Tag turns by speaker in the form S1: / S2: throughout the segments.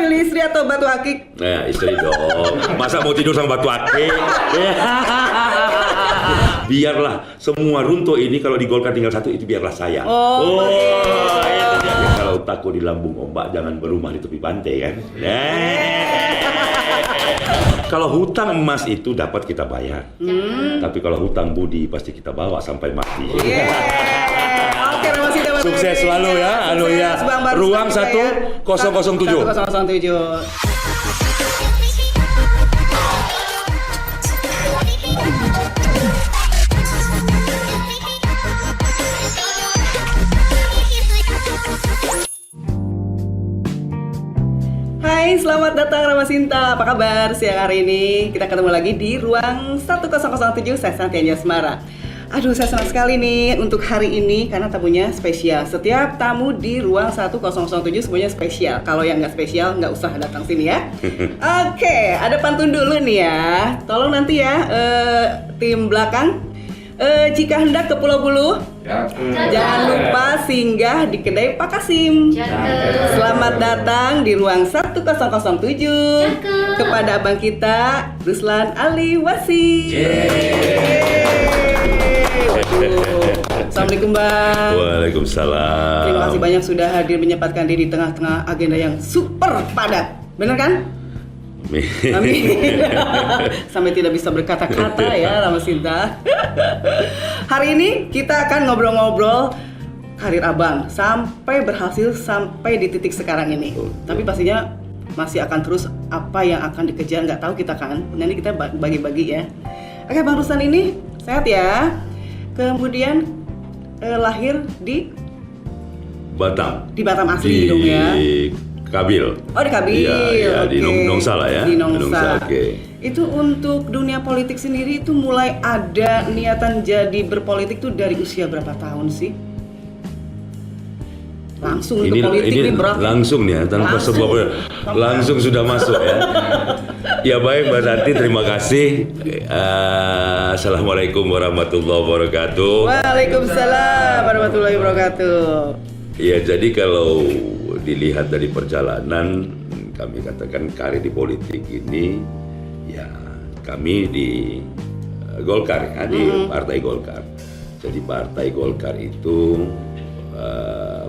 S1: pilih istri atau batu akik?
S2: Nah, istri dong. Masa mau tidur sama batu akik? Biarlah semua runtuh ini kalau di Golkar tinggal satu, itu biarlah saya.
S1: Oh,
S2: itu dia. Ya, kalau takut di lambung ombak jangan berumah di tepi pantai kan. Kalau hutang emas itu dapat kita bayar. Tapi kalau hutang budi pasti kita bawa sampai mati.
S1: Oke, Ramasita Batu
S2: Sukses
S1: Akik.
S2: selalu ya. Anu ya.
S1: Sukses, Bang Barus
S2: Ruang
S1: juga ya.
S2: 1007.
S1: 1007. Hai, selamat datang Ramasinta. Apa kabar siang hari ini? Kita ketemu lagi di ruang 1007, saya Santi Anjasmara. Aduh, saya senang sekali nih untuk hari ini karena tamunya spesial. Setiap tamu di ruang 1007 semuanya spesial. Kalau yang nggak spesial nggak usah datang sini ya. Oke, ada pantun dulu nih ya. Tolong nanti ya tim belakang. Jika hendak ke Pulau Bulu, jangan lupa singgah di kedai Pak Kasim. Selamat datang di ruang 1007 kepada abang kita Ruslan Ali Wasi. Assalamualaikum Bang.
S2: Waalaikumsalam.
S1: Terima kasih banyak sudah hadir menyempatkan diri di tengah-tengah agenda yang super padat. Bener kan? Amin. Sampai tidak bisa berkata-kata ya Ramasinta. Hari ini kita akan ngobrol-ngobrol karir abang sampai berhasil sampai di titik sekarang ini. Tapi pastinya masih akan terus apa yang akan dikejar, nggak tahu kita kan. Nanti kita bagi-bagi ya. Oke, Bang Ruslan ini sehat ya. Kemudian lahir di
S2: Batam.
S1: Di Batam asli dong ya.
S2: Kabil.
S1: Oh, di Kabil.
S2: Iya,
S1: okay.
S2: Di Nongsa lah ya.
S1: Di Nongsa.
S2: Oke.
S1: Itu untuk dunia politik sendiri itu mulai ada niatan jadi berpolitik tuh dari usia berapa tahun sih? Langsung
S2: Ini
S1: untuk politik ini berat.
S2: langsung nih ya, tanpa sebuah langsung sudah masuk ya. Ya baik Mbak Santi, terima kasih. Assalamualaikum warahmatullahi wabarakatuh.
S1: Waalaikumsalam warahmatullahi wabarakatuh.
S2: Ya, jadi kalau dilihat dari perjalanan kami katakan karir di politik ini, ya kami di Golkar ya, di Partai Golkar. Jadi Partai Golkar itu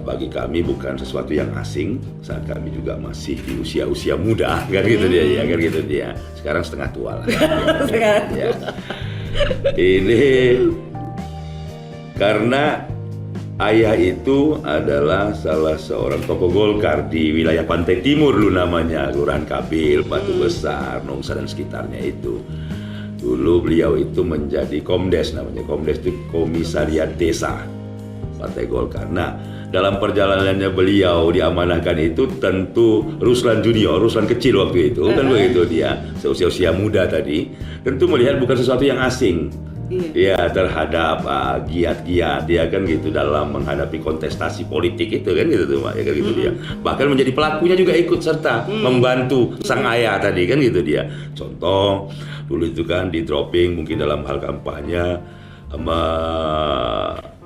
S2: bagi kami bukan sesuatu yang asing saat kami juga masih di usia muda kan gitu dia ya, kan gitu dia. Sekarang setengah tua lah. Ya. Ini karena ayah itu adalah salah seorang tokoh Golkar di wilayah Pantai Timur dulu namanya, Kelurahan Kabil, Batu Besar, Nongsa dan sekitarnya itu. Dulu beliau itu menjadi Komdes namanya. Komdes itu Komisariat Desa Partai Golkar. Nah, dalam perjalanannya beliau diamanahkan itu tentu Ruslan Junior, Ruslan kecil waktu itu, kan begitu dia, seusia muda tadi, tentu melihat bukan sesuatu yang asing. Ya, terhadap giat-giat dia kan gitu dalam menghadapi kontestasi politik itu kan gitu tuh Pak, ya kan gitu dia. Bahkan menjadi pelakunya juga ikut serta membantu sang ayah tadi kan gitu dia. Contoh dulu itu kan di dropping mungkin dalam hal kampanye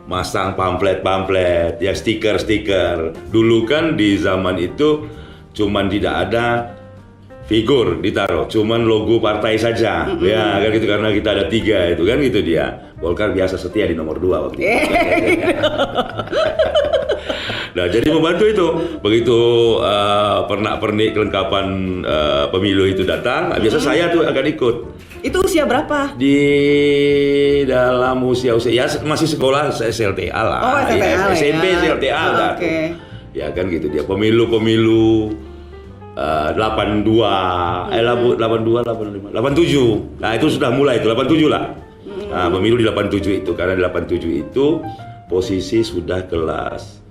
S2: masang pamflet-pamflet ya, stiker-stiker. Dulu kan di zaman itu cuman tidak ada figur ditaruh, cuman logo partai saja, ya kan gitu, karena kita ada 3 itu kan gitu dia. Golkar biasa setia di nomor 2 waktu itu. Nah, jadi membantu itu. Begitu pernak-pernik kelengkapan pemilu itu datang, biasa saya tuh akan ikut.
S1: Itu usia berapa?
S2: Di dalam usia ya masih sekolah SLTA lah.
S1: Oh, SLTA
S2: SMP
S1: ya.
S2: SLTA lah.
S1: Oke.
S2: Ya kan gitu dia. Pemilu 82, 85, 87. Nah, itu sudah mulai itu 87 lah. Nah, pemilu di 87 itu, karena di 87 itu posisi sudah kelas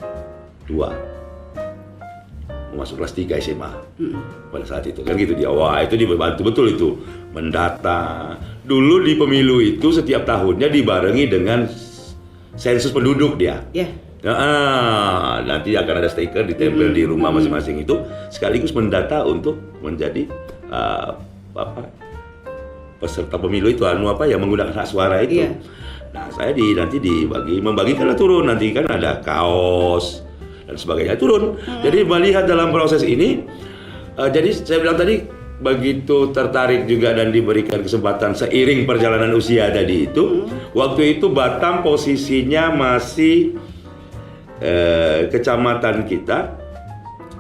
S2: 2. Masuk kelas 3 SMA. Pada saat itu kan gitu dia. Wah, itu dibantu betul itu mendata. Dulu di pemilu itu setiap tahunnya dibarengi dengan sensus penduduk dia.
S1: Yeah.
S2: Nah, nanti akan ada stiker ditempel di rumah masing-masing itu, sekaligus mendata untuk menjadi peserta pemilu itu yang menggunakan hak suara itu.
S1: Yeah.
S2: Nah, saya nanti membagikan turun, nanti kan ada kaos dan sebagainya turun. Jadi melihat dalam proses ini Jadi saya bilang tadi begitu tertarik juga dan diberikan kesempatan seiring perjalanan usia tadi itu. Waktu itu Batam posisinya masih kecamatan kita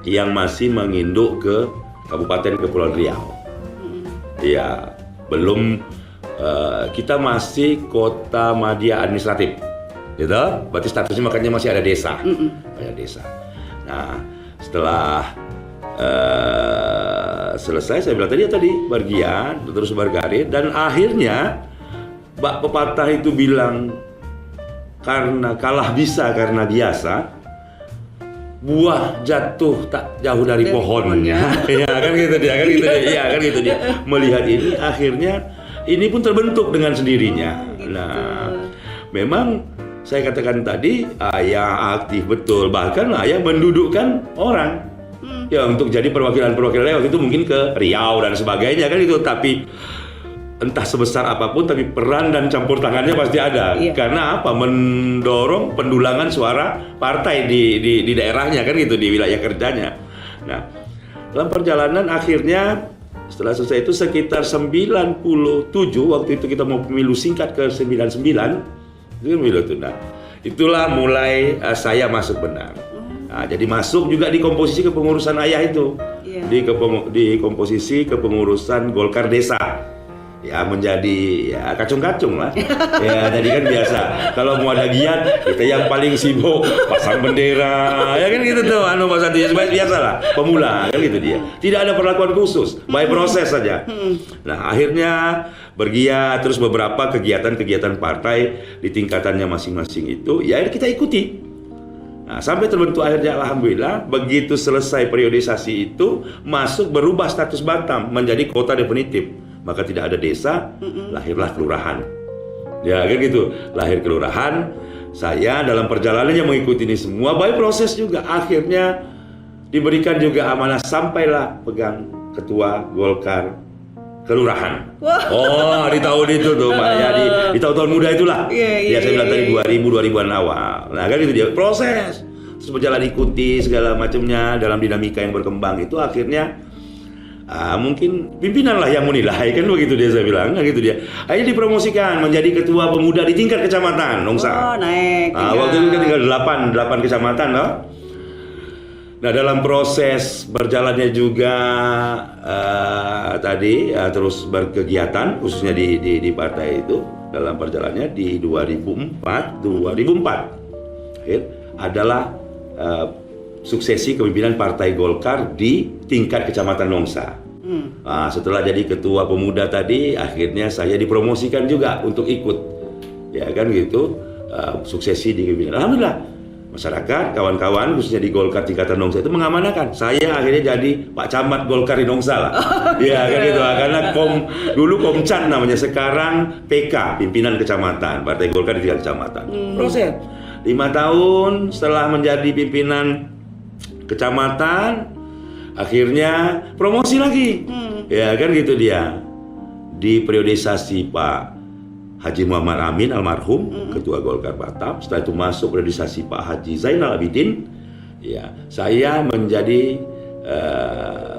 S2: yang masih menginduk ke Kabupaten Kepulauan Riau. Ya, belum kita masih kota madya administratif, gitu. Berarti statusnya makanya masih ada desa, ada desa. Nah, setelah selesai saya bilang tadi bergian terus berkarir dan akhirnya Mbak pepatah itu bilang karena kalah bisa karena biasa buah jatuh tak jauh dari pohonnya. Ya kan gitu dia, iya kan gitu dia. Melihat ini akhirnya ini pun terbentuk dengan sendirinya. Nah, memang saya katakan tadi ayah aktif betul, bahkan ayah mendudukkan orang. Ya untuk jadi perwakilan-perwakilan waktu itu mungkin ke Riau dan sebagainya kan itu, tapi entah sebesar apapun tapi peran dan campur tangannya pasti ada. Iya. Karena apa? Mendorong pendulangan suara partai di daerahnya kan gitu, di wilayah kerjanya. Nah, dalam perjalanan akhirnya setelah selesai itu sekitar 97 waktu itu kita mau pemilu singkat ke 99 itu pemilu itu. Nah, itulah mulai saya masuk benar. Nah, jadi masuk juga di komposisi kepengurusan ayah itu, di komposisi kepengurusan Golkar Desa, ya menjadi ya kacung-kacung lah, ya jadi kan biasa. Kalau mau ada giat kita yang paling sibuk pasang bendera, ya kan gitu tuh, Mas Santi, biasa lah, pemula kan gitu dia. Tidak ada perlakuan khusus, by proses saja. Nah akhirnya bergiat terus beberapa kegiatan-kegiatan partai di tingkatannya masing-masing itu, ya kita ikuti. Nah, sampai terbentuk akhirnya alhamdulillah begitu selesai periodisasi itu masuk berubah status Batam menjadi kota definitif, maka tidak ada desa, lahirlah kelurahan. Ya kan gitu, lahir kelurahan. Saya dalam perjalanannya mengikuti ini semua by proses juga, akhirnya diberikan juga amanah sampailah pegang ketua Golkar kelurahan. Oh, di tahun itu tuh, Mbak ya, di tahun-tahun muda itulah. Ya saya bilang tadi 2000-2000-an awal. Nah, kan itu dia proses. Terus berjalan ikuti segala macamnya dalam dinamika yang berkembang itu akhirnya mungkin pimpinan lah yang menilai kan begitu dia saya bilang, kan gitu dia. Akhirnya dipromosikan menjadi ketua pemuda di tingkat kecamatan, Nongsa.
S1: Oh, naik.
S2: Waktu itu kan tinggal 8 kecamatan, loh. Nah dalam proses berjalannya juga tadi terus berkegiatan khususnya di partai itu dalam perjalanannya di 2004 adalah suksesi kepemimpinan Partai Golkar di tingkat kecamatan Nongsa. Setelah jadi ketua pemuda tadi akhirnya saya dipromosikan juga untuk ikut, ya kan gitu, suksesi di kepemimpinan. Alhamdulillah masyarakat, kawan-kawan khususnya di Golkar tingkatan Nongsa itu mengamanakan. Saya akhirnya jadi Pak Camat Golkar di Nongsa lah. Ya kan gitu, karena dulu Komcan namanya, sekarang PK, pimpinan kecamatan, Partai Golkar di tingkat kecamatan. Proses 5 tahun setelah menjadi pimpinan kecamatan, akhirnya promosi lagi. Ya kan gitu dia. Di periodisasi Pak Haji Muhammad Amin almarhum, ketua Golkar Batam. Setelah itu masuk periodisasi Pak Haji Zainal Abidin. Ya, saya menjadi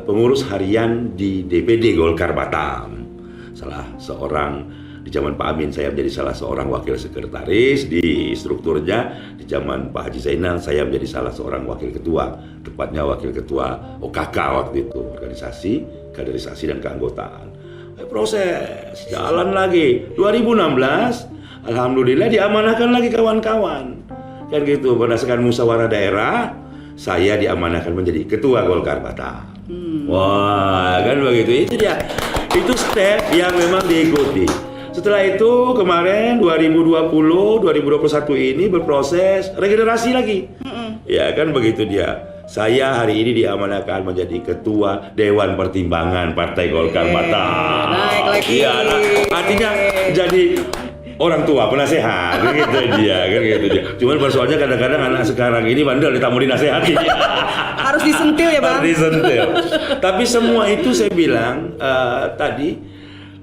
S2: pengurus harian di DPD Golkar Batam. Salah seorang di zaman Pak Amin saya menjadi salah seorang wakil sekretaris di strukturnya. Di zaman Pak Haji Zainal saya menjadi salah seorang wakil ketua, tepatnya wakil ketua OKK waktu itu, organisasi, kaderisasi dan keanggotaan. Proses jalan lagi 2016 alhamdulillah diamanahkan lagi kawan-kawan kan gitu, berdasarkan musyawarah daerah saya diamanahkan menjadi ketua Golkar Batam. Wah kan begitu, itu dia, itu step yang memang diikuti. Setelah itu kemarin 2020-2021 ini berproses regenerasi lagi. Ya kan begitu dia. Saya hari ini diamanahkan menjadi ketua Dewan Pertimbangan Partai Golkar Batam.
S1: Naik lagi.
S2: Iya, artinya jadi orang tua penasehat, gitu dia, kan gitu dia. Cuman persoalannya kadang-kadang anak sekarang ini bandel ditamu dinasehati.
S1: Harus disentil ya Bang.
S2: Harus disentil. Tapi semua itu saya bilang tadi,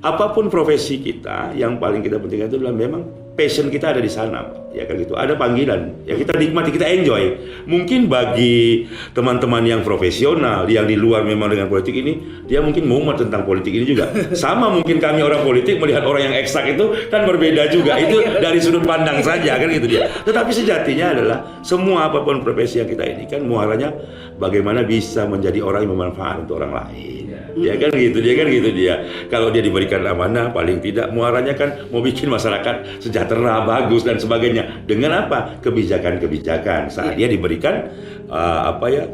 S2: apapun profesi kita, yang paling kita pentingkan itu adalah memang passion kita ada di sana, ya kan gitu. Ada panggilan, ya kita nikmati, kita enjoy. Mungkin bagi teman-teman yang profesional, yang di luar memang dengan politik ini, dia mungkin mumet tentang politik ini juga. Sama mungkin kami orang politik melihat orang yang eksak itu kan berbeda juga. Itu dari sudut pandang saja kan gitu dia. Tetapi sejatinya adalah semua apapun profesi yang kita ini kan muaranya bagaimana bisa menjadi orang yang bermanfaat untuk orang lain. Ya kan gitu dia. Kalau dia diberikan amanah, paling tidak muaranya kan mau bikin masyarakat sejahtera, bagus dan sebagainya. Dengan apa? Kebijakan-kebijakan saat dia diberikan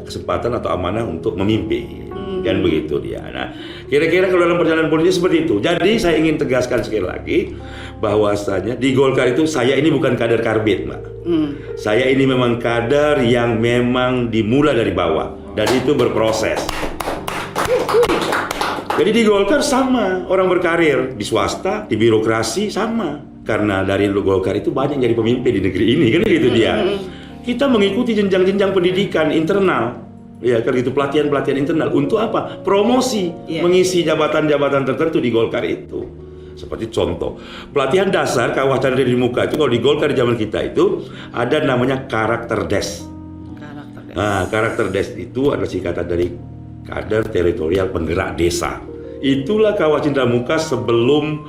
S2: kesempatan atau amanah untuk memimpin. Kan begitu dia. Nah, kira-kira kalau dalam perjalanan politik seperti itu. Jadi saya ingin tegaskan sekali lagi bahwasanya di Golkar itu saya ini bukan kader karbit, Mbak. Saya ini memang kader yang memang dimulai dari bawah dan itu berproses. Jadi di Golkar sama, orang berkarir di swasta, di birokrasi sama. Karena dari Golkar itu banyak jadi pemimpin di negeri ini, kan gitu dia. Kita mengikuti jenjang-jenjang pendidikan internal, ya kan gitu, pelatihan-pelatihan internal untuk apa? Promosi, mengisi jabatan-jabatan tertentu di Golkar itu. Seperti contoh, pelatihan dasar keawatan di muka itu kalau di Golkar di zaman kita itu ada namanya karakter des. Nah, karakter des itu adalah singkatan dari kader teritorial penggerak desa. Itulah kawah cindra muka sebelum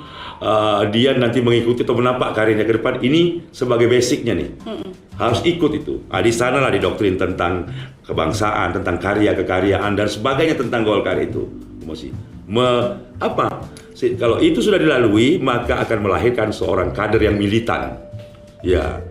S2: dia nanti mengikuti atau menapak karirnya ke depan. Ini sebagai basicnya nih. Harus ikut itu. Di sana lah didoktrin tentang kebangsaan, tentang karya kekaryaan dan sebagainya tentang Golkar itu. Kalau itu sudah dilalui, maka akan melahirkan seorang kader yang militan. Ya,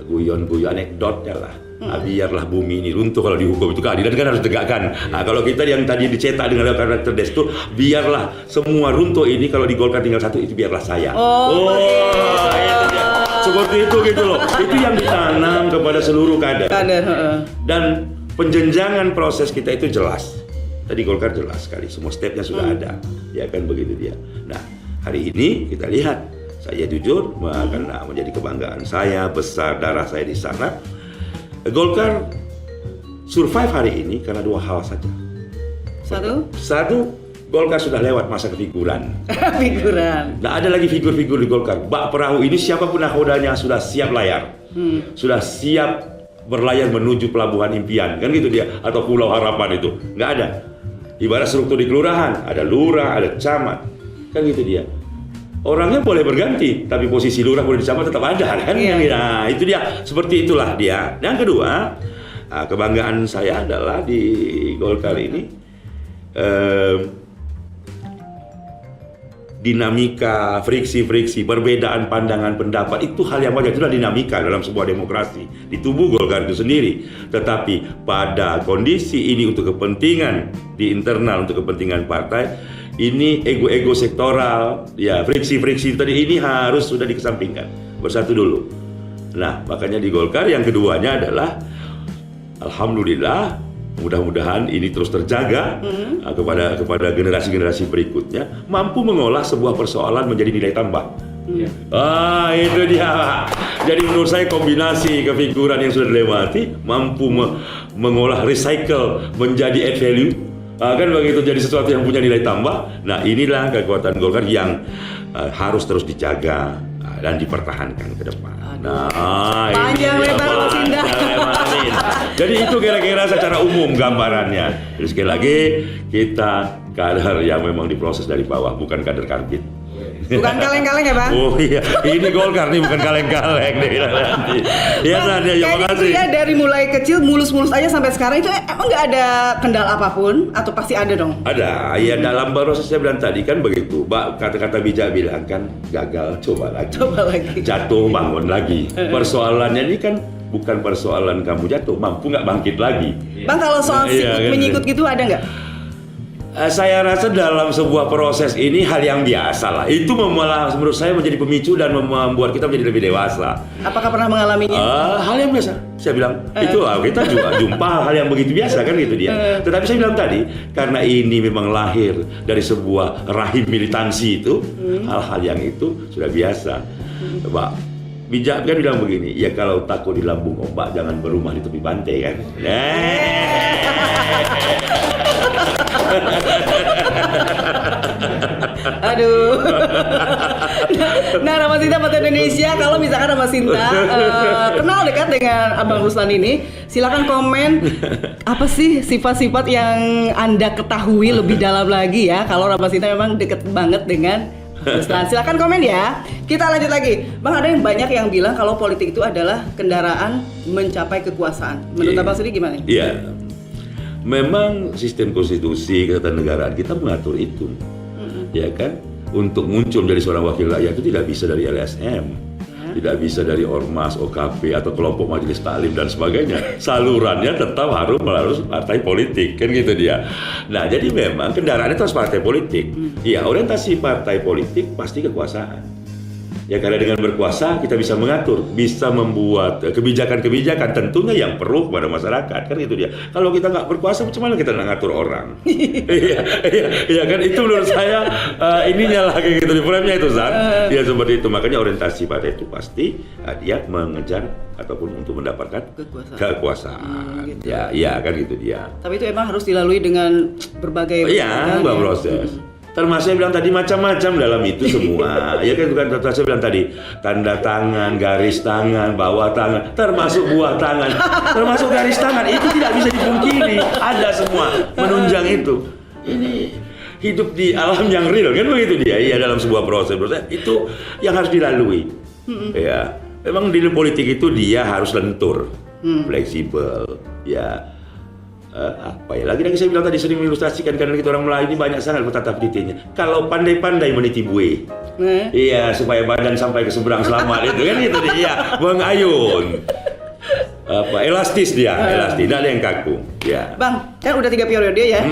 S2: guyon-guyon anekdotnya lah. Biarlah bumi ini runtuh kalau dihukum, itu keadilan kan harus tegakkan. Nah, kalau kita yang tadi dicetak dengan karakter des itu, biarlah semua runtuh ini, kalau di Golkar tinggal satu, itu biarlah saya. Itu dia. Seperti itu gitu loh. Itu yang ditanam kepada seluruh kader. Dan penjenjangan proses kita itu jelas. Tadi Golkar jelas sekali, semua stepnya sudah ada. Ya kan begitu dia. Nah, hari ini kita lihat, saya jujur karena menjadi kebanggaan saya, besar darah saya di sana. Golkar survive hari ini karena dua hal saja. Satu, Golkar sudah lewat masa kefiguran. Nah, ada lagi figur-figur di Golkar. Bak perahu ini siapapun nakodanya sudah siap layar, sudah siap berlayar menuju pelabuhan impian, kan gitu dia, atau Pulau Harapan itu. Nggak ada. Ibarat struktur di kelurahan, ada lurah, ada camat, kan gitu dia. Orangnya boleh berganti, tapi posisi lurah boleh dicamat tetap ada kan? Nah, itu dia, seperti itulah dia. Yang kedua, kebanggaan saya adalah di Golkar ini dinamika, friksi-friksi, perbedaan pandangan pendapat itu hal yang wajar, itulah dinamika dalam sebuah demokrasi di tubuh Golkar itu sendiri. Tetapi pada kondisi ini untuk kepentingan di internal, untuk kepentingan partai, ini ego-ego sektoral, ya friksi-friksi tadi ini harus sudah dikesampingkan, bersatu dulu. Nah, makanya di Golkar yang keduanya adalah alhamdulillah, mudah-mudahan ini terus terjaga kepada generasi-generasi berikutnya, mampu mengolah sebuah persoalan menjadi nilai tambah. Itu dia. Jadi menurut saya kombinasi kefiguran yang sudah dilewati mampu mengolah, recycle menjadi add value. Kan begitu, jadi sesuatu yang punya nilai tambah. Nah, inilah kekuatan Golkar yang harus terus dijaga dan dipertahankan ke depan.
S1: Panjang lebar Mas Indah.
S2: Jadi itu kira-kira secara umum gambarannya. Jadi sekali lagi, kita kader yang memang diproses dari bawah, bukan kader karbit.
S1: Bukan kaleng-kaleng ya Bang?
S2: Oh iya, ini Golkar nih bukan kaleng-kaleng nih nanti. Ya Nadia, terima kasih. Ya
S1: dari mulai kecil mulus-mulus aja sampai sekarang itu emang nggak ada kendala apapun atau pasti ada dong?
S2: Ada, ya dalam proses saya bilang tadi kan begitu, Mbak, kata-kata bijak bilang kan gagal coba lagi, jatuh bangun lagi. Persoalannya ini kan bukan persoalan kamu jatuh, mampu nggak bangkit lagi.
S1: Bang, kalau soal menyikut gitu ada nggak?
S2: Saya rasa dalam sebuah proses ini hal yang biasa lah. Itu malah menurut saya menjadi pemicu dan membuat kita menjadi lebih dewasa.
S1: Apakah pernah mengalaminya?
S2: Hal yang biasa. Saya bilang, itu kita juga jumpa hal yang begitu biasa kan gitu dia. Tetapi saya bilang tadi, karena ini memang lahir dari sebuah rahim militansi itu, hal-hal yang itu sudah biasa. Mbak, bijak kan bilang begini, ya kalau takut di lambung ombak jangan berumah di tepi pantai kan.
S1: Aduh. Nah, Ramasinta Foto Indonesia, kalau misalkan Ramasinta kenal dekat dengan Abang Ruslan ini, silakan komen apa sih sifat-sifat yang Anda ketahui lebih dalam lagi ya. Kalau Ramasinta memang deket banget dengan Ruslan, silakan komen ya. Kita lanjut lagi, Bang. Ada yang banyak yang bilang kalau politik itu adalah kendaraan mencapai kekuasaan. Menurut Abang sendiri gimana?
S2: Iya, memang sistem konstitusi ketatanegaraan kita mengatur itu, ya kan? Untuk muncul dari seorang wakil rakyat itu tidak bisa dari LSM, tidak bisa dari ormas, OKP atau kelompok majelis taklim dan sebagainya. Salurannya tetap harus melalui partai politik, kan gitu dia. Nah, jadi memang kendaraannya itu harus partai politik. Ya, orientasi partai politik pasti kekuasaan. Ya, karena dengan berkuasa kita bisa mengatur, bisa membuat kebijakan-kebijakan tentunya yang perlu kepada masyarakat, kan itu dia. Kalau kita nggak berkuasa, macam mana kita ngatur orang? Iya kan, itu menurut saya ininya lah kayak gitu, frame-nya itu Zan. Ya seperti itu, makanya orientasi partai itu pasti dia mengejar ataupun untuk mendapatkan kekuasaan.
S1: Gitu.
S2: Ya kan gitu dia.
S1: Tapi itu emang harus dilalui dengan berbagai
S2: Iya, proses. Termasuk saya bilang tadi macam-macam dalam itu semua. Ya kan, bukan saya bilang tadi tanda tangan, garis tangan, bawah tangan, termasuk buah tangan, termasuk garis tangan, itu tidak bisa dipungkiri. Ada semua menunjang itu. Ini hidup di alam yang real, kan begitu dia. Iya, dalam sebuah proses itu yang harus dilalui. Ya, memang di politik itu dia harus lentur, fleksibel, ya. Apa ya lagi saya bilang tadi, sering mengilustrasikan karena kita orang Melayu ini banyak sangat petata petinya. Kalau pandai-pandai meniti buih, iya, supaya badan sampai ke seberang selamat itu kan itu dia, mengayun. Apa elastis dia, elastis, tidak ada yang kaku. Ya.
S1: Bang, kan udah 3 periode ya.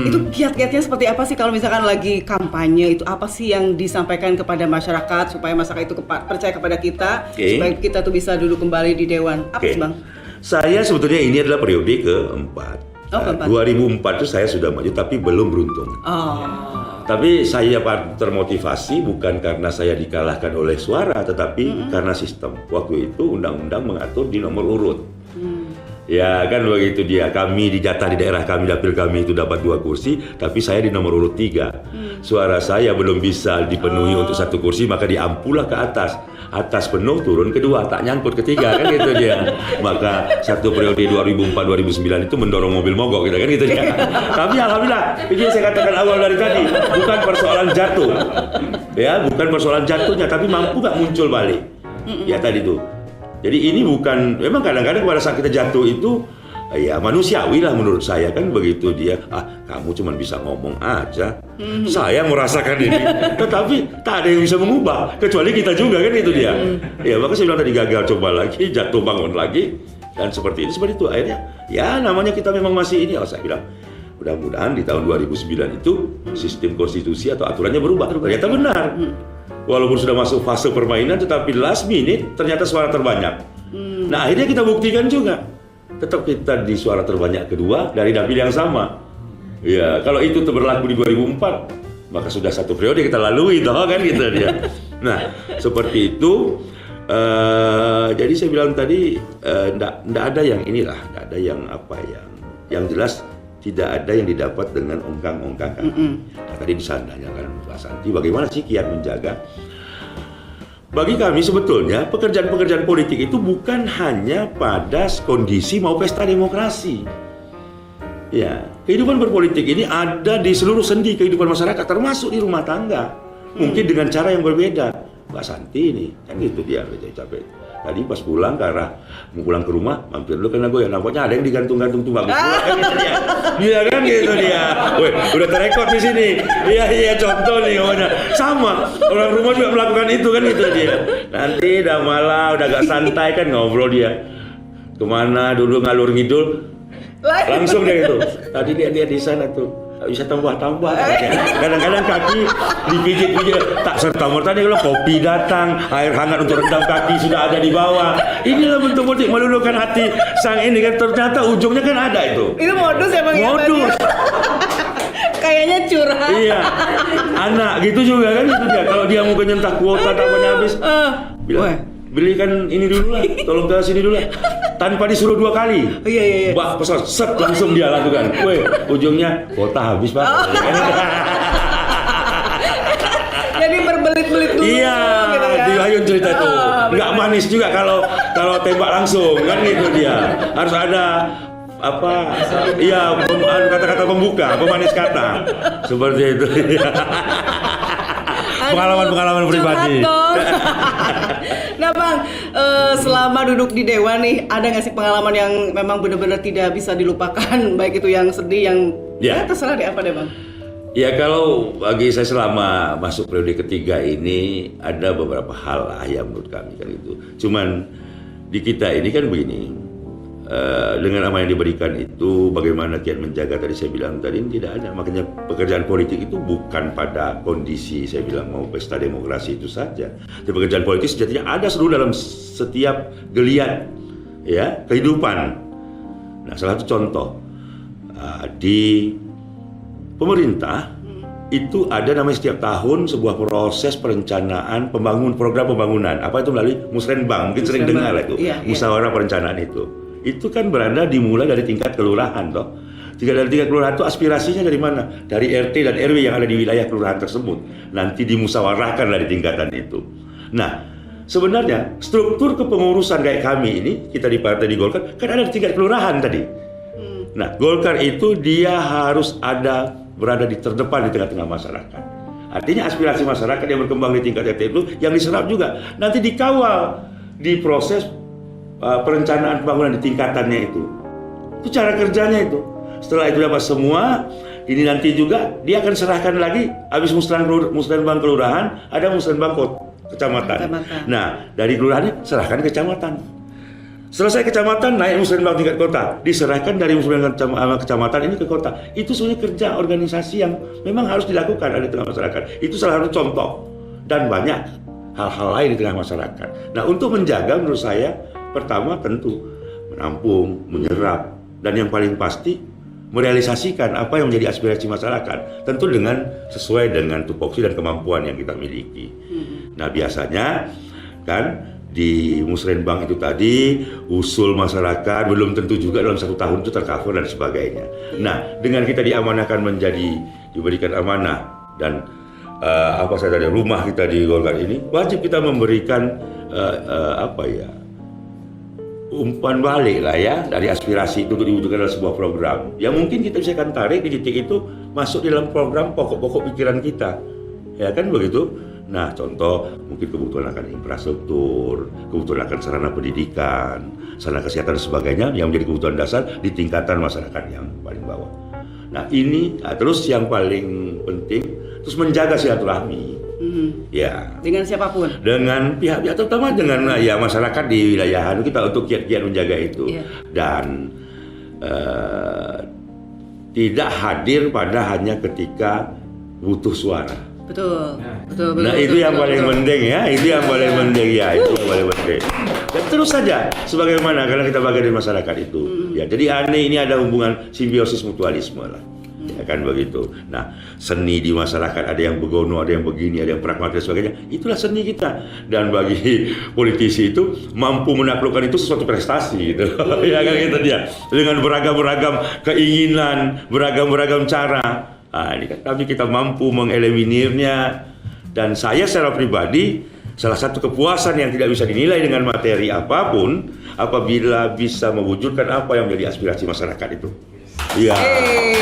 S1: Itu kiat-kiatnya seperti apa sih kalau misalkan lagi kampanye, itu apa sih yang disampaikan kepada masyarakat supaya masyarakat itu percaya kepada kita, supaya kita tuh bisa duduk kembali di dewan. Apa sih, Bang?
S2: Saya sebetulnya ini adalah periode keempat. 2004 itu saya sudah maju tapi belum beruntung. Tapi saya termotivasi bukan karena saya dikalahkan oleh suara, tetapi karena sistem. Waktu itu undang-undang mengatur di nomor urut. Ya kan begitu dia. Kami dijatah di daerah kami, dapil kami itu dapat 2 kursi, tapi saya di nomor urut 3. Suara saya belum bisa dipenuhi untuk 1 kursi, maka diampulah ke atas. Atas penuh, turun kedua, tak nyangkut ketiga, kan gitu dia. Maka satu periode 2004-2009 itu mendorong mobil mogok gitu, kan gitu dia. Tapi alhamdulillah, itu yang saya katakan awal dari tadi, bukan persoalan jatuh. Ya, bukan persoalan jatuhnya, tapi mampu gak muncul balik. Ya tadi tuh. Jadi ini bukan, memang kadang-kadang pada saat kita jatuh itu ya manusiawi lah menurut saya, kan begitu dia. Kamu cuma bisa ngomong aja, saya merasakan ini, tetapi tak ada yang bisa mengubah kecuali kita juga, kan itu dia. Ya maka saya bilang tadi, gagal coba lagi, jatuh bangun lagi, dan seperti itu akhirnya ya namanya kita memang masih ini. Saya bilang mudah-mudahan di tahun 2009 itu sistem konstitusi atau aturannya berubah. Ternyata benar. Walaupun sudah masuk fase permainan, tetapi last minute ternyata suara terbanyak. Nah akhirnya kita buktikan juga, tetap kita di suara terbanyak kedua dari dapil yang sama. Ya kalau itu berlaku di 2004, maka sudah 1 periode kita lalui, toh kan gitu dia. Nah seperti itu. Jadi saya bilang tadi, ndak ada yang inilah, ndak ada yang apa yang jelas. Tidak ada yang didapat dengan ongkang-ongkang. Nah, tadi disananya kan Mbak Santi, bagaimana sih kiat menjaga? Bagi kami sebetulnya pekerjaan-pekerjaan politik itu bukan hanya pada kondisi mau pesta demokrasi. Ya, kehidupan berpolitik ini ada di seluruh sendi kehidupan masyarakat, termasuk di rumah tangga. Mungkin dengan cara yang berbeda. Mbak Santi ini, kan gitu dia capek. Tadi pas pulang mau pulang ke rumah, mampir dulu kan gue ya, nampaknya ada yang digantung-gantung tuh bagus pula, kan gitu dia. Iya kan gitu dia. Weh, udah terekod di sini. Iya contoh nih pokoknya. Sama, orang rumah juga melakukan itu kan gitu dia. Nanti udah malam, udah agak santai kan ngobrol dia. Kemana dulu ngalur ngidul, langsung dia itu. Tadi dia di sana tuh. Bisa tambah-tambah. Kadang-kadang kaki dipijit-pijit, tak serta-merta dia kalau kopi datang, air hangat untuk rendam kaki sudah ada di bawah. Inilah bentuk politik meluluhkan hati sang ini, kan ternyata ujungnya kan ada itu.
S1: Itu modus ya Bang?
S2: Modus.
S1: Kayaknya curhat.
S2: Iya. Anak gitu juga kan itu dia. Kalau dia mau nyentak kuota tamannya habis, bilang, belikan ini dulu lah, tolong ke sini dulu lah. Tanpa disuruh 2 kali.
S1: Iya.
S2: Mbak pesan, set langsung dia lakukan. Ujungnya kuota habis Pak.
S1: Jadi berbelit-belit kulit dulu.
S2: Iya,
S1: gitu ya.
S2: di Hayun cerita itu. Nggak manis juga kalau tembak langsung kan gitu dia. Harus ada apa? Iya, kata-kata pembuka, pemanis kata. Seperti itu. Pengalaman-pengalaman pribadi.
S1: Curhat dong. Nah Bang, selama duduk di Dewan nih, ada nggak sih pengalaman yang memang benar-benar tidak bisa dilupakan? Baik itu yang sedih, yang
S2: Ya.
S1: terserah deh apa deh Bang.
S2: Ya kalau bagi saya selama masuk periode ketiga ini ada beberapa hal lah yang menurut kami kan itu. Cuman di kita ini kan begini, dengan apa yang diberikan itu bagaimana kiat menjaga tadi saya bilang tadi tidak ada. Makanya pekerjaan politik itu bukan pada kondisi saya bilang mau pesta demokrasi itu saja. Tapi pekerjaan politik sejatinya ada seluruh dalam setiap geliat ya kehidupan. Nah salah satu contoh di pemerintah itu ada namanya setiap tahun sebuah proses perencanaan program pembangunan. Apa itu melalui Musrenbang, mungkin sering dengar lah itu.
S1: Iya,
S2: Musyawarah perencanaan itu. Itu kan berada dimulai dari tingkat kelurahan toh. Dari tingkat kelurahan itu aspirasinya dari mana? Dari RT dan RW yang ada di wilayah kelurahan tersebut. Nanti dimusyawarahkan dari tingkatan itu. Nah, sebenarnya struktur kepengurusan kayak kami ini, kita di partai di Golkar, kan ada di tingkat kelurahan tadi. Nah, Golkar itu dia harus berada di terdepan di tengah-tengah masyarakat. Artinya aspirasi masyarakat yang berkembang di tingkat RT itu yang diserap juga nanti dikawal di proses perencanaan pembangunan di tingkatannya itu. Itu cara kerjanya itu. Setelah itu dapat semua, ini nanti juga dia akan serahkan lagi habis musrenbang kelurahan, ada musrenbang kecamatan. Nah, dari kelurahannya serahkan ke kecamatan. Selesai kecamatan, naik musrenbang tingkat kota, diserahkan dari musrenbang kecamatan ini ke kota. Itu sebenarnya kerja organisasi yang memang harus dilakukan di tengah masyarakat. Itu salah satu contoh dan banyak hal-hal lain di tengah masyarakat. Nah, untuk menjaga menurut saya pertama tentu menampung, menyerap, dan yang paling pasti merealisasikan apa yang menjadi aspirasi masyarakat. Tentu sesuai dengan tupoksi dan kemampuan yang kita miliki. Nah, biasanya kan di Musrenbang itu tadi usul masyarakat belum tentu juga dalam 1 tahun itu tercover dan sebagainya. Nah, dengan kita diamanahkan diberikan amanah dan rumah kita di Golkar ini wajib kita memberikan umpan balik lah ya dari aspirasi itu untuk diwujudkan dalam sebuah program yang mungkin kita bisa akan tarik di titik itu masuk di dalam program pokok-pokok pikiran kita, ya kan begitu. Nah, contoh mungkin kebutuhan akan infrastruktur, kebutuhan akan sarana pendidikan, sarana kesehatan dan sebagainya yang menjadi kebutuhan dasar di tingkatan masyarakat yang paling bawah. Nah, terus yang paling penting terus menjaga silaturahmi. Ya. Dengan siapapun. Dengan pihak-pihak terutama dengan masyarakat di wilayah kita untuk kiat-kiat menjaga itu. Dan tidak hadir pada hanya ketika butuh suara. Betul. Nah, itu yang paling penting ya, itu yang paling penting. Dan terus saja sebagaimana karena kita bagian dari masyarakat itu. Ya, jadi ini ada hubungan simbiosis mutualisme lah. Ya kan begitu. Nah, seni di masyarakat ada yang begono, ada yang begini, ada yang pragmatis dan sebagainya. Itulah seni kita. Dan bagi politisi itu mampu menaklukkan itu sesuatu prestasi gitu. Ya kan gitu dia. Dengan beragam-beragam keinginan, beragam-beragam cara. Ini kan tapi kita mampu mengeliminirnya. Dan saya secara pribadi salah satu kepuasan yang tidak bisa dinilai dengan materi apapun apabila bisa mewujudkan apa yang menjadi aspirasi masyarakat itu. Iya,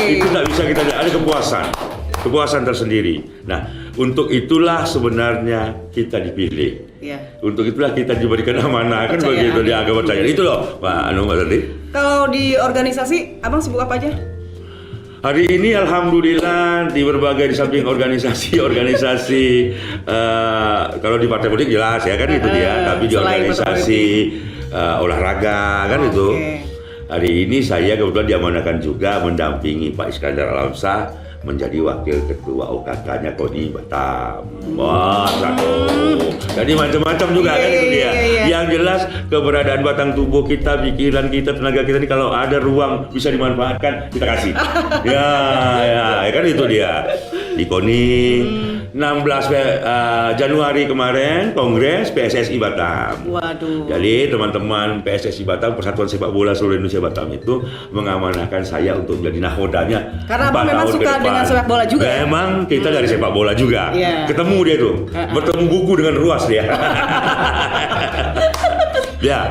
S2: itu tidak bisa kita ada kepuasan tersendiri. Nah, untuk itulah sebenarnya kita dipilih. Untuk itulah kita diberikan amanah kan begitu di agama percaya. Itu loh, Pak tadi. Kalau di organisasi, Abang sibuk apa aja? Hari ini alhamdulillah di samping organisasi kalau di partai politik jelas ya kan itu dia, tapi di organisasi olahraga kan itu. Hari ini saya kebetulan diamanahkan juga mendampingi Pak Iskandar Alamsyah menjadi wakil ketua OKK-nya KONI Batam. Wah, jadi macam-macam juga kan itu dia. Yang jelas keberadaan batang tubuh kita, pikiran kita, tenaga kita ini kalau ada ruang bisa dimanfaatkan kita kasih. ya kan itu dia. di KONI. 16 Januari kemarin Kongres PSSI Batam.
S1: Waduh.
S2: Jadi teman-teman PSSI Batam, Persatuan Sepak Bola Seluruh Indonesia Batam itu mengamanahkan saya untuk menjadi nahodanya.
S1: Karena Abang
S2: 4
S1: memang
S2: tahun ke
S1: suka
S2: depan.
S1: dengan sepak bola juga.
S2: Memang kita dari sepak bola juga.
S1: Iya.
S2: Ketemu dia tuh, bertemu buku dengan ruas dia. Ya,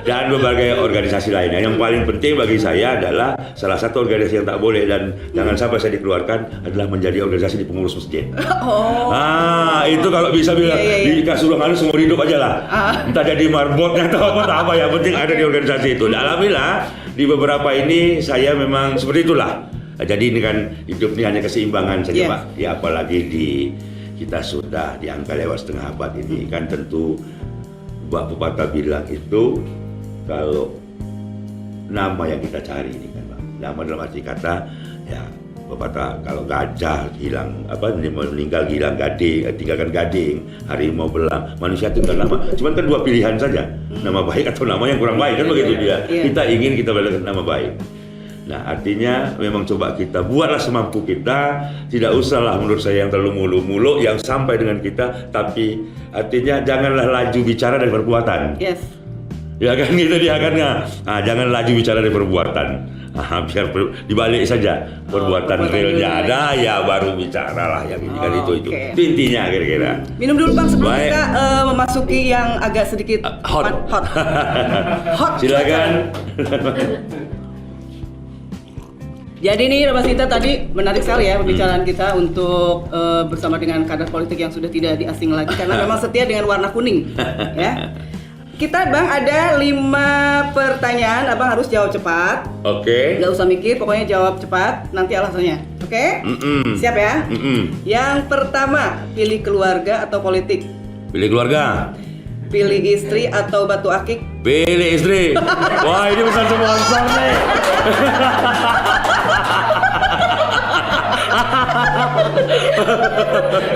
S2: dan berbagai organisasi lainnya. Yang paling penting bagi saya adalah salah satu organisasi yang tak boleh dan jangan sampai saya dikeluarkan adalah menjadi organisasi di pengurus masjid.
S1: Oh.
S2: Itu kalau bisa bilang
S1: Iya.
S2: dikasih ruang halus seumur hidup aja lah. Entah jadi marbotnya atau apa yang penting ada di organisasi itu. Dan alhamdulillah di beberapa ini saya memang seperti itulah. Jadi ini kan hidup ini hanya keseimbangan saja,
S1: Yes.
S2: Pak. Ya apalagi kita sudah di angka lewat setengah abad ini kan tentu Mbak Pepatah bilang itu kalau nama yang kita cari ini kan, Bang. Nama dalam arti kata ya pepatah kalau gajah hilang meninggal hilang gading, tinggalkan gading, harimau belang, manusia tinggal nama. Cuman kan dua pilihan saja, nama baik atau nama yang kurang baik kan begitu dia. Kita ingin kita berikan nama baik. Nah artinya memang coba kita buatlah semampu kita, tidak usahlah menurut saya yang terlalu mulu-mulu yang sampai dengan kita, tapi artinya janganlah laju bicara dari perbuatan.
S1: Yes.
S2: Ya kan gitu dia kan nggak. Jangan laju bicara dari perbuatan. Biar dibalik saja perbuatan realnya ada ya baru bicara lah yang ini kan itu intinya kira-kira.
S1: Minum dulu Bang sebelum
S2: Baik.
S1: kita memasuki yang agak sedikit
S2: Hot.
S1: hot.
S2: Silakan.
S1: Jadi nih Mas Sinta tadi menarik sekali ya pembicaraan kita untuk bersama dengan kader politik yang sudah tidak diasing lagi karena memang setia dengan warna kuning ya. Kita Bang ada 5 pertanyaan, Abang harus jawab cepat.
S2: Oke.
S1: Gak usah mikir, pokoknya jawab cepat, nanti alasannya. Oke? Siap ya? Yang pertama, pilih keluarga atau politik?
S2: Pilih keluarga.
S1: Pilih istri atau batu akik?
S2: Pilih istri. Wah ini pesan sponsor nih.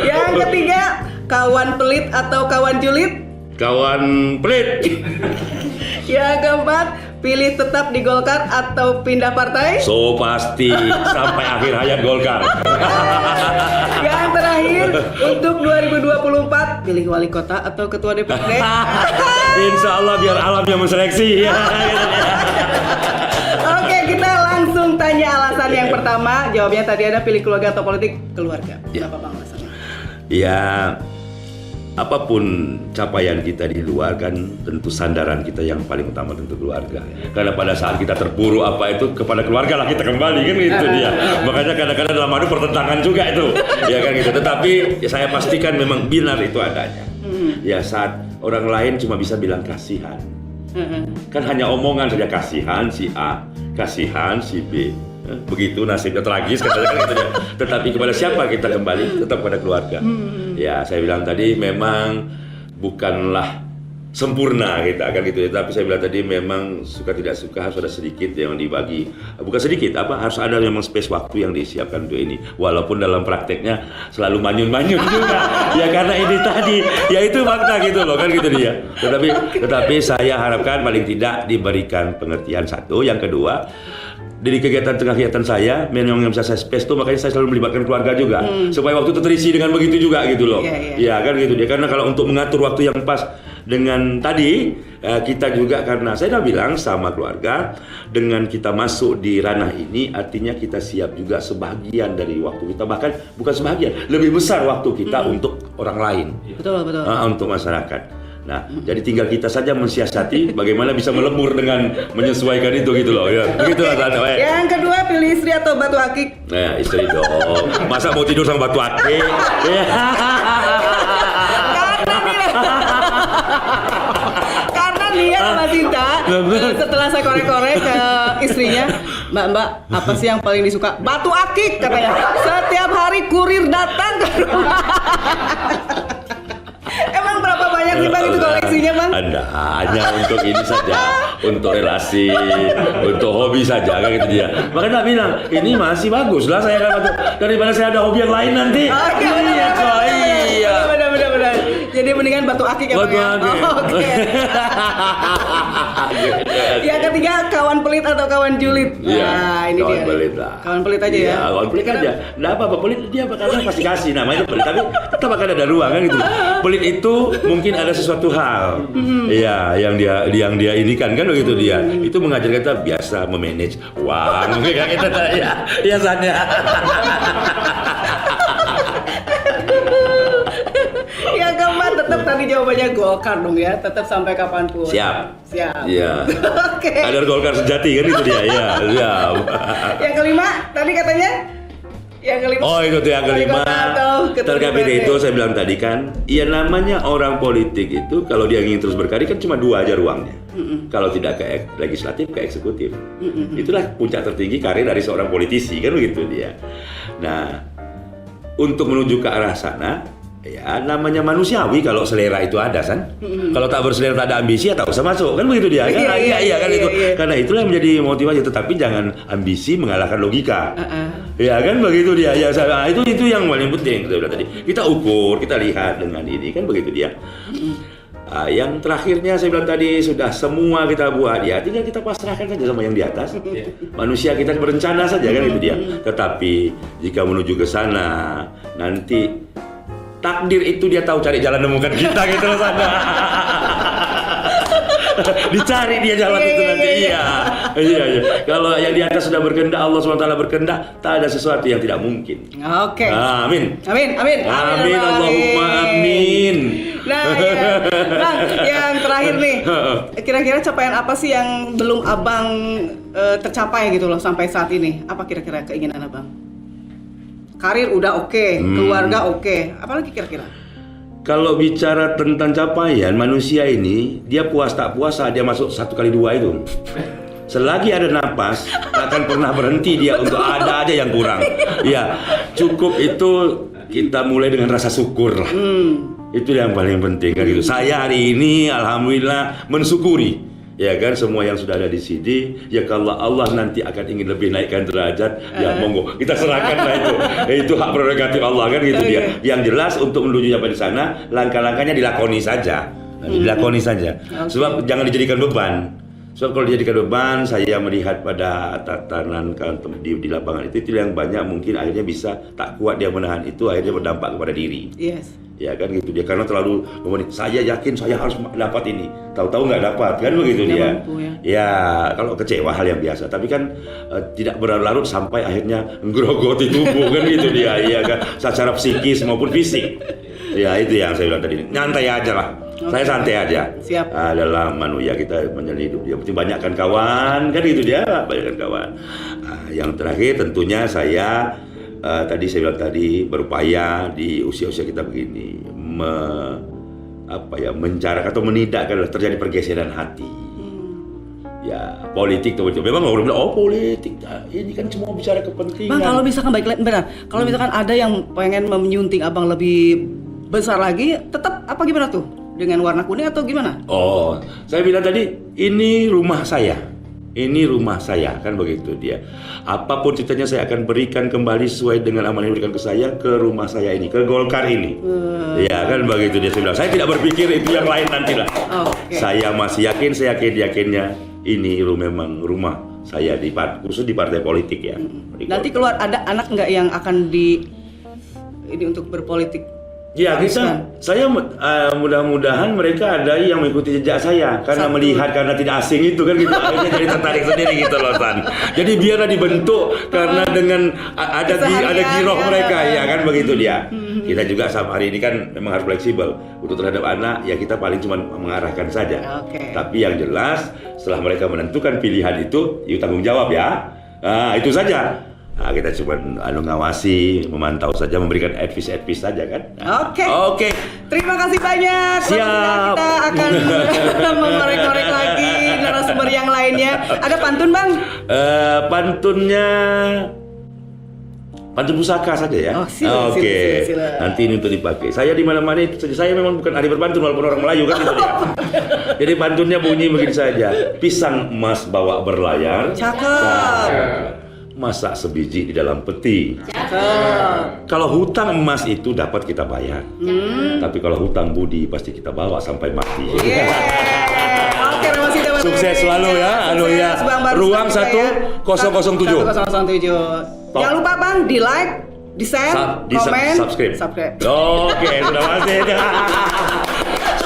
S1: Yang ketiga, kawan pelit atau kawan julid?
S2: Kawan pelit.
S1: Yang keempat, pilih tetap di Golkar atau pindah partai?
S2: So pasti sampai akhir hayat Golkar.
S1: Yang terakhir, untuk 2024, pilih wali kota atau ketua DPRD?
S2: Insya Allah biar alam yang menseleksi.
S1: Oke, kita langsung tanya alasan yang pertama. Jawabnya tadi ada pilih keluarga atau politik? Keluarga. Kenapa Bang alasannya?
S2: Ya, apapun capaian kita di luar kan tentu sandaran kita yang paling utama tentu keluarga. Karena pada saat kita terpuruk apa itu kepada keluarga lah kita kembali kan itu dia. Makanya kadang-kadang dalam adu pertentangan juga itu. Ya kan gitu. Tetapi ya saya pastikan memang benar itu adanya. Ya saat orang lain cuma bisa bilang kasihan. Kan hanya omongan saja kasihan si A, kasihan si B. Begitu nasibnya tragis katanya kan gitu ya. Tetapi kepada siapa kita kembali? Tetap pada keluarga. Ya saya bilang tadi memang bukanlah sempurna kita akan gitu ya. Tapi saya bilang tadi memang suka tidak suka harus ada sedikit yang dibagi. Bukan sedikit harus ada memang space waktu yang disiapkan untuk ini. Walaupun dalam prakteknya selalu manyun-manyun juga. Ya karena ini tadi ya itu fakta gitu loh kan gitu dia. Tetapi saya harapkan paling tidak diberikan pengertian satu. Yang kedua, dari kegiatan saya memang yang bisa saya space tuh makanya saya selalu melibatkan keluarga juga supaya waktu itu terisi dengan begitu juga gitu loh. Ya kan gitu dia karena kalau untuk mengatur waktu yang pas dengan tadi kita juga karena saya udah bilang sama keluarga dengan kita masuk di ranah ini artinya kita siap juga sebagian dari waktu kita bahkan bukan sebagian lebih besar waktu kita untuk orang lain.
S1: Betul.
S2: Untuk masyarakat. Nah, jadi tinggal kita saja mensiasati bagaimana bisa melebur dengan menyesuaikan itu gitu loh. Ya, begitulah Tante.
S1: Yang kedua, pilih istri atau batu akik?
S2: Nah, istri dong. Masa mau tidur sama batu akik?
S1: Karena lihat Mas Sinta setelah saya korek-korek ke istrinya, Mbak, apa sih yang paling disuka? Batu akik katanya. Setiap hari kurir datang ke rumah. Emang berapa banyak sih Bang itu koleksinya Bang?
S2: Ada, hanya untuk ini saja, untuk relasi, untuk hobi saja kan gitu dia. Makanya tak bilang, ini masih bagus lah saya kan daripada saya ada hobi yang lain nanti.
S1: Iya. Benar. Jadi mendingan batu akik ya Bang
S2: Batu
S1: ya?
S2: akik.
S1: Oh, oke. Yang ketiga kawan pelit atau kawan julid.
S2: Iya,
S1: Nah, ini
S2: kawan
S1: dia.
S2: pelit lah.
S1: Kawan pelit aja
S2: Iya,
S1: ya.
S2: kawan pelit aja. Nggak apa-apa, pelit dia bakal pasti kasih namanya pelit. Tapi tetap akan ada ruang kan gitu. Pelit itu mungkin ada sesuatu hal. Iya, yang dia ini kan begitu dia. Itu mengajar kita biasa memanage uang. Mungkin kan kita ya, biasanya.
S1: Yang keempat tetap tadi jawabannya Golkar dong ya, tetap sampai kapanpun.
S2: Siap.
S1: Siap.
S2: Iya.
S1: Oke.
S2: Ada Golkar sejati kan itu dia. Iya, siap.
S1: Yang kelima tadi katanya? Yang kelima.
S2: Oh itu tuh yang kelima. Terkait itu saya bilang tadi kan, ya namanya orang politik itu kalau dia ingin terus berkarya kan cuma dua aja ruangnya. Kalau tidak ke legislatif, ke eksekutif. Itulah puncak tertinggi karir dari seorang politisi kan begitu dia. Nah, untuk menuju ke arah sana, ya namanya manusiawi kalau selera itu ada kan. Kalau tak berselera tak ada ambisi ya tak usah masuk kan begitu dia. Kan? Iya kan itu. Karena itulah yang menjadi motivasi. Tetapi jangan ambisi mengalahkan logika. Ya kan begitu dia. Ya itu yang paling penting kita bilang tadi. Kita ukur, kita lihat dengan ini kan begitu dia. Yang terakhirnya saya bilang tadi sudah semua kita buat ya, tinggal kita pasrahkan saja sama yang di atas. Manusia kita berencana saja kan itu dia. Tetapi jika menuju ke sana nanti takdir itu dia tahu cari jalan nemukan kita gitu loh sana. Dicari dia jalan itu nanti. Iya. Kalau yang di atas sudah berkehendak, Allah SWT berkehendak, tak ada sesuatu yang tidak mungkin.
S1: Oke.
S2: Amin.
S1: Amin.
S2: Allahumma amin.
S1: Nah, ya. Bang, yang terakhir nih, kira-kira capaian apa sih yang belum Abang tercapai gitu loh sampai saat ini? Apa kira-kira keinginan Abang? Karir udah oke, keluarga oke, apalagi kira-kira?
S2: Kalau bicara tentang capaian manusia ini, dia puas tak puas saat dia masuk 1x2 itu. Selagi ada napas, tak akan pernah berhenti dia untuk ada aja yang kurang. Ya, cukup itu kita mulai dengan rasa syukur lah. Itu yang paling penting kan gitu. Saya hari ini alhamdulillah mensyukuri. Ya kan semua yang sudah ada di sini, ya kalau Allah nanti akan ingin lebih naikkan derajat, ya monggo kita serahkan lah itu hak prerogatif Allah kan gitu dia. Yang jelas untuk menuju sampai di sana, langkah-langkahnya dilakoni saja, dilakoni saja. Sebab jangan dijadikan beban. Sebab kalau dijadikan beban, saya melihat pada tatanan di lapangan itu yang banyak mungkin akhirnya bisa tak kuat dia menahan itu, akhirnya berdampak kepada diri.
S1: Yes.
S2: Ya kan gitu dia karena terlalu saya yakin saya harus dapat ini, tahu-tahu nggak dapat kan begitu dia.
S1: Mampu, ya.
S2: Ya kalau kecewa hal yang biasa, tapi kan tidak berlarut sampai akhirnya ngerogoti tubuh kan gitu dia, iya kan secara psikis maupun fisik. Ya itu yang saya bilang tadi, nyantai aja lah. Saya santai aja.
S1: Siap.
S2: Dalam manusia kita menjalani hidup dia, penting banyakkan kawan kan gitu dia, banyakkan kawan. Yang terakhir tentunya saya tadi saya bilang tadi berupaya di usia-usia kita begini mencarakan atau menidakkan terjadi pergeseran hati. Ya politik tuh memang orang bilang oh politik ini kan semua bicara kepentingan.
S1: Bang kalau misalkan kalau misalkan ada yang pengen menyunting Abang lebih besar lagi, tetap apa gimana tuh dengan warna kuning atau gimana?
S2: Oh saya bilang tadi ini rumah saya. Ini rumah saya, kan begitu dia. Apapun ceritanya saya akan berikan kembali sesuai dengan amanah yang diberikan ke saya, ke rumah saya ini, ke Golkar ini. Ya kan begitu dia, saya bilang. Saya tidak berpikir itu yang lain nantilah.
S1: Okay.
S2: Saya masih yakin, saya yakinnya ini memang rumah saya khusus di partai politik ya.
S1: Nanti keluar ada anak nggak yang akan ini untuk berpolitik?
S2: Ya saya mudah-mudahan mereka ada yang mengikuti jejak saya karena melihat karena tidak asing itu kan gitu akhirnya jadi tertarik sendiri gitu loh San. Jadi biarlah dibentuk karena dengan ada giroh mereka ya kan begitu dia. Kita juga sama hari ini kan memang harus fleksibel untuk terhadap anak ya kita paling cuma mengarahkan saja. Tapi yang jelas setelah mereka menentukan pilihan itu tanggung jawab ya. Nah, itu saja. Nah, kita cuma ngawasi, memantau saja, memberikan advice saja kan. Oke.
S1: Terima kasih banyak.
S2: Siap.
S1: Kita akan mengorek-korek lagi narasumber yang lainnya. Ada pantun Bang? Pantun pusaka saja ya. Oke. Nanti ini untuk dipakai. Saya di mana-mana itu saja. Saya memang bukan ahli berpantun walaupun orang Melayu kan gitu dia. Jadi pantunnya bunyi begini saja. Pisang emas bawa berlayar. Cakep.
S2: masak sebiji di dalam peti.
S1: Cakep.
S2: Kalau hutang emas itu dapat kita bayar, tapi kalau hutang budi pasti kita bawa sampai mati.
S1: Oke, Ramasita Bang
S2: Sukses
S1: Rudi.
S2: selalu ya, anu ya.
S1: Sukses, Bang, baru
S2: Ruang
S1: saja ya.
S2: 1007.
S1: 1007.
S2: Top.
S1: Jangan lupa Bang, di like, di share, komen,
S2: subscribe.
S1: subscribe.
S2: Oke, sudah pasti.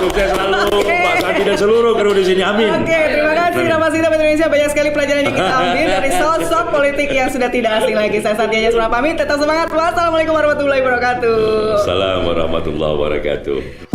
S2: Sukses selalu Pak Sandi dan seluruh kru di sini. Amin.
S1: Oke, terima kasih Ramasita Bang Indonesia. Banyak sekali pelajaran yang kita ambil dari sosok politik yang sudah tidak asing lagi. Saya Santi Anjasmara pamit. Tetap semangat. Wassalamualaikum warahmatullahi wabarakatuh.
S2: Assalamualaikum warahmatullahi wabarakatuh.